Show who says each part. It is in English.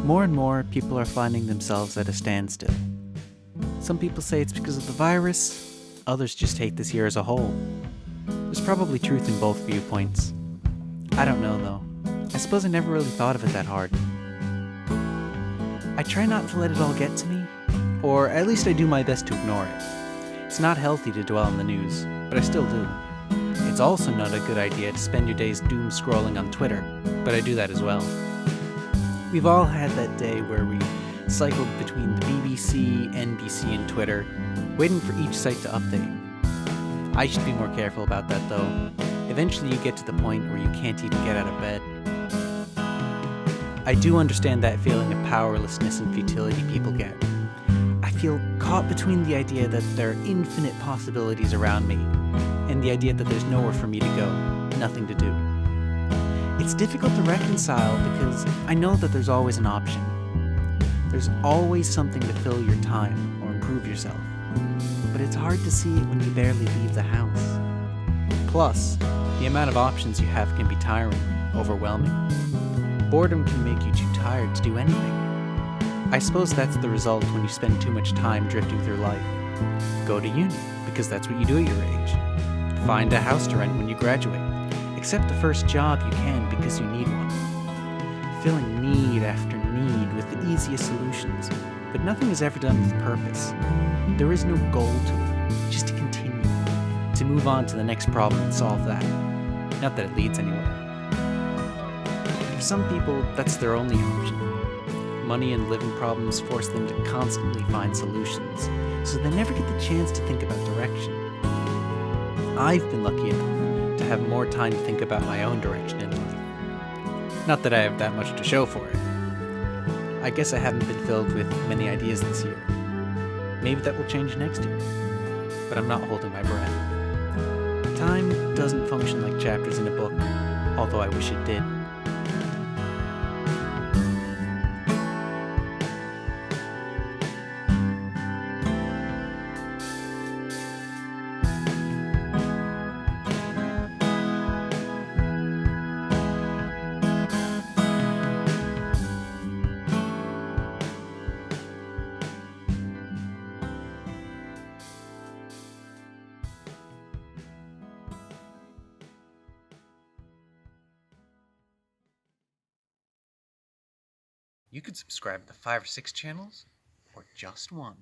Speaker 1: More and more people are finding themselves at a standstill. Some people say it's because of the virus, others just hate this year as a whole. There's probably truth in both viewpoints. I don't know though. I suppose I never really thought of it that hard. I try not to let it all get to me, or at least I do my best to ignore it. It's not healthy to dwell on the news, but I still do. It's also not a good idea to spend your days doom scrolling on Twitter, but I do that as well. We've all had that day where we cycled between the BBC, NBC, and Twitter, waiting for each site to update. I should be more careful about that though. Eventually you get to the point where you can't even get out of bed. I do understand that feeling of powerlessness and futility people get. I feel caught between the idea that there are infinite possibilities around me, and the idea that there's nowhere for me to go, nothing to do. It's difficult to reconcile because I know that there's always an option. There's always something to fill your time or improve yourself. But it's hard to see it when you barely leave the house. Plus, the amount of options you have can be tiring, overwhelming. Boredom can make you too tired to do anything. I suppose that's the result when you spend too much time drifting through life. Go to uni, because that's what you do at your age. Find a house to rent when you graduate. Accept the first job you can because you need one. Filling need after need with the easiest solutions, but nothing is ever done with purpose. There is no goal to it, just to continue, to move on to the next problem and solve that. Not that it leads anywhere. For some people, that's their only option. Money and living problems force them to constantly find solutions, so they never get the chance to think about direction. I've been lucky enough to have more time to think about my own direction in life. Not that I have that much to show for it. I guess I haven't been filled with many ideas this year. Maybe that will change next year, but I'm not holding my breath. Time doesn't function like chapters in a book, although I wish it did. You could subscribe to 5 or 6 channels, or just one.